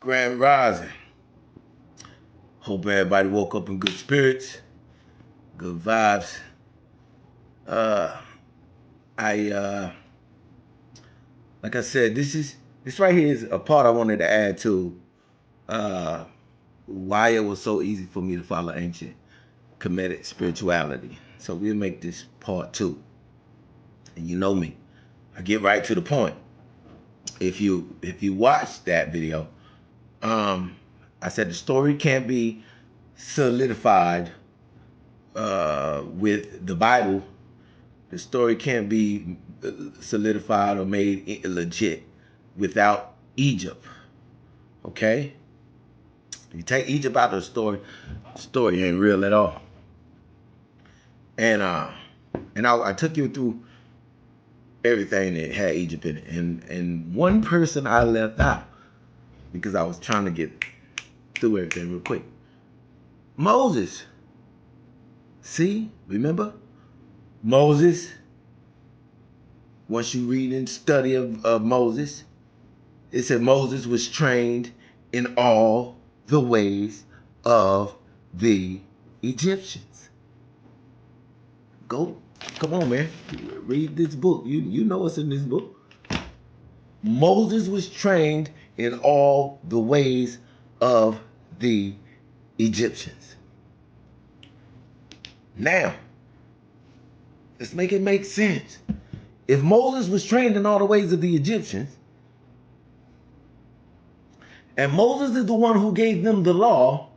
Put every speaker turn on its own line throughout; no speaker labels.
Grand Rising. Hope everybody woke up in good spirits, good vibes. Uh, I like I said, this right here is a part I wanted to add to why it was so easy for me to follow ancient Kemetic spirituality. So we'll make this part 2. And you know me, I get right to the point. If you watch that video, I said the story can't be solidified with the Bible. The story can't be solidified or made legit without Egypt. Okay? You take Egypt out of the story ain't real at all. And I took you through everything that had Egypt in it. And one person I left out because I was trying to get through everything real quick. Moses. See? Remember? Moses. Once you read and study of Moses, it said Moses was trained in all the ways of the Egyptians. Come on, man. Read this book. You know what's in this book. Moses was trained in all the ways of the Egyptians. Now, let's make it make sense. If Moses was trained in all the ways of the Egyptians, and Moses is the one who gave them the law,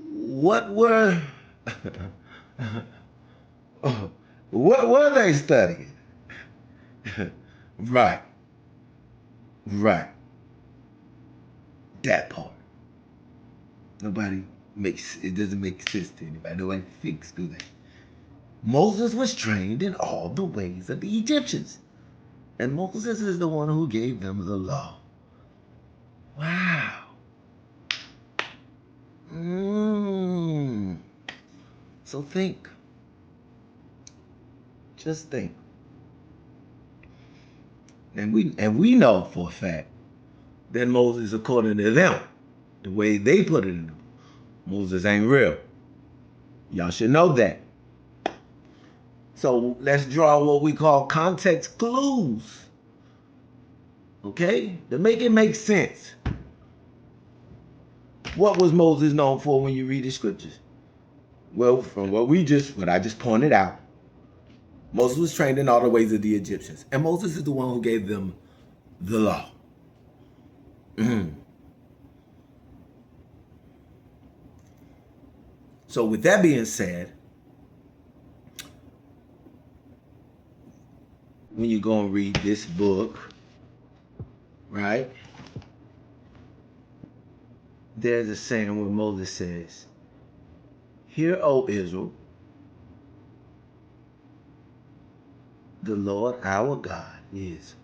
what were what were they studying? Right. That part. It doesn't make sense to anybody. Nobody thinks, do they? Moses was trained in all the ways of the Egyptians. And Moses is the one who gave them the law. Wow. So think. Just think. And we know for a fact that Moses, according to them, the way they put it in the book, Moses ain't real. Y'all should know that. So let's draw what we call context clues. Okay? To make it make sense. What was Moses known for when you read the scriptures? Well, from what I just pointed out, Moses was trained in all the ways of the Egyptians. And Moses is the one who gave them the law. So with that being said, when you go and read this book, right? There's a saying where Moses says, "Hear, O Israel, the Lord our God is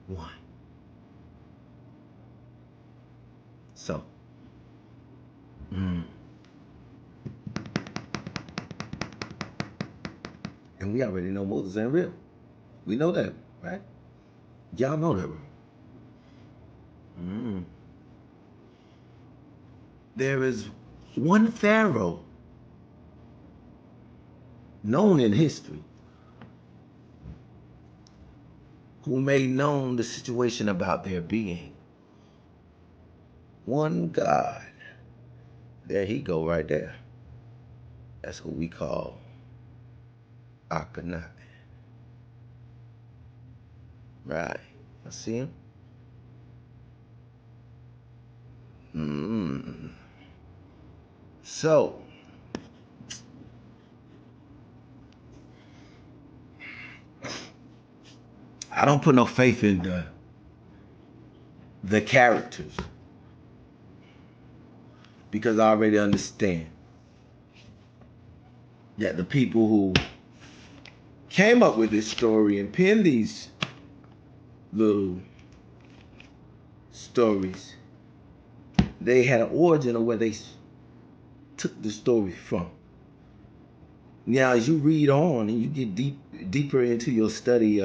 one." So, and we already know Moses ain't real. We know that, right? Y'all know that. There is one Pharaoh known in history who made known the situation about their being. One God. There he go right there. That's what we call Akhenaten. Right. I see him. So, I don't put no faith in the characters because I already understand that the people who came up with this story and penned these little stories, they had an origin of where they took the story from. Now, as you read on and you get deeper into your study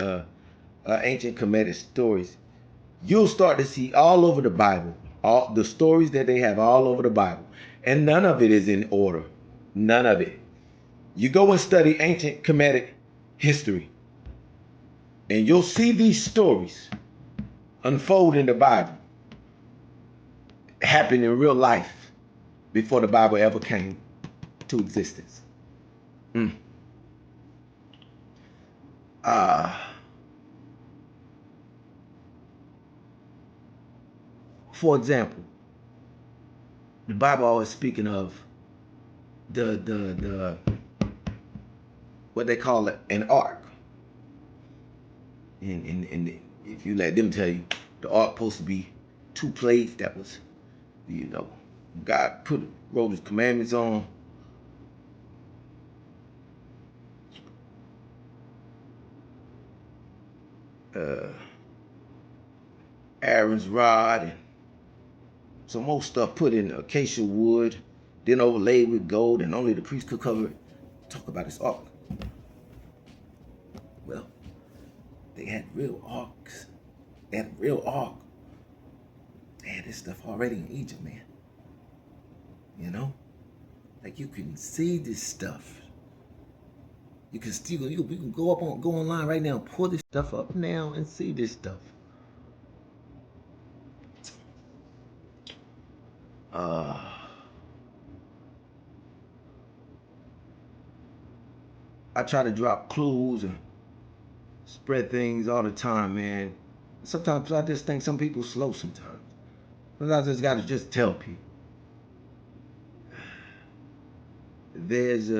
ancient Kemetic stories, you'll start to see all over the Bible, all the stories that they have all over the Bible, and none of it is in order. None of it. You go and study ancient Kemetic history, and you'll see these stories unfold in the Bible, happen in real life before the Bible ever came to existence. For example, the Bible always speaking of the what they call it, an ark. And if you let them tell you, the ark supposed to be two plates that was, God wrote his commandments on. Aaron's rod and some more stuff put in acacia wood, then overlaid with gold, and only the priest could cover it. Talk about this ark. Well, they had real arks. They had a real ark. They had this stuff already in Egypt, man. Like you can see this stuff. You can still you can go online right now, pull this stuff up now and see this stuff. I try to drop clues and spread things all the time, man. Sometimes I just think some people slow sometimes. Sometimes I just gotta just tell people. There's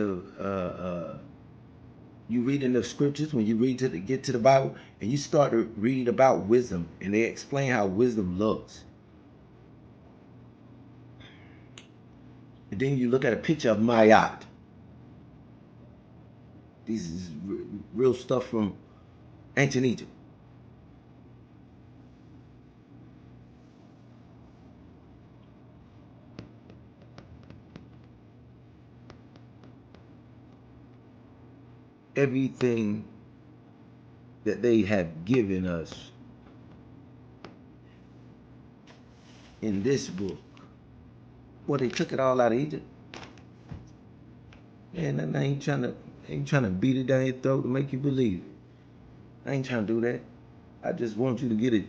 you read in the scriptures, when you get to the Bible, and you start to read about wisdom, and they explain how wisdom looks. And then you look at a picture of Mayat. This is real stuff from ancient Egypt. Everything that they have given us in this book, well, they took it all out of Egypt. And I ain't trying to beat it down your throat to make you believe it. I ain't trying to do that. I just want you to get it.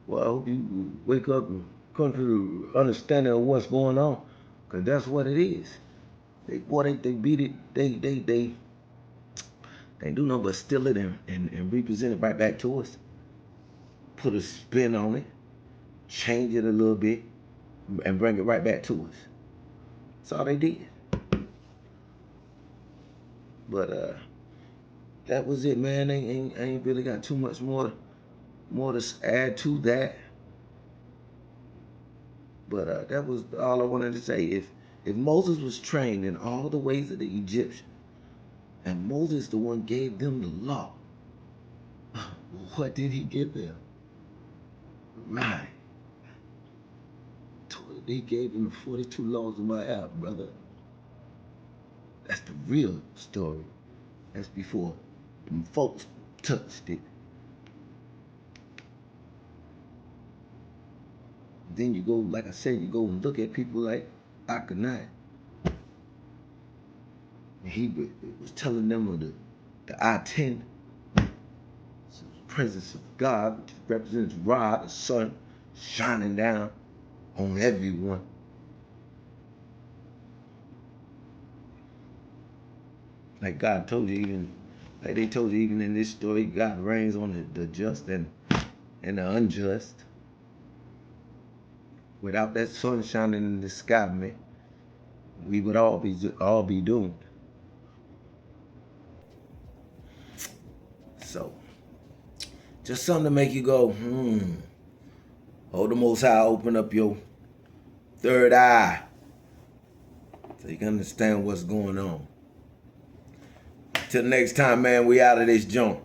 Well, I hope you wake up and come to the understanding of what's going on, because that's what it is. They beat it. They do nothing but steal it and represent it right back to us. Put a spin on it, change it a little bit, and bring it right back to us. That's all they did. But that was it, man. I ain't really got too much more to add to that. But that was all I wanted to say. If Moses was trained in all the ways of the Egyptian, and Moses the one gave them the law, what did he give them? Right. He gave them 42 laws of my app, brother. That's the real story. That's before them folks touched it. Then you go, like I said, you go and look at people like Akhenaten. He was telling them of the I-10, the presence of God, which represents Ra, the sun, shining down on everyone. Like God told you, like they told you even in this story, God reigns on the just and the unjust. Without that sun shining in the sky, man, we would all be doomed. So, just something to make you go, Oh, the Most High, open up your third eye so you can understand what's going on. Till next time, man, we out of this joint.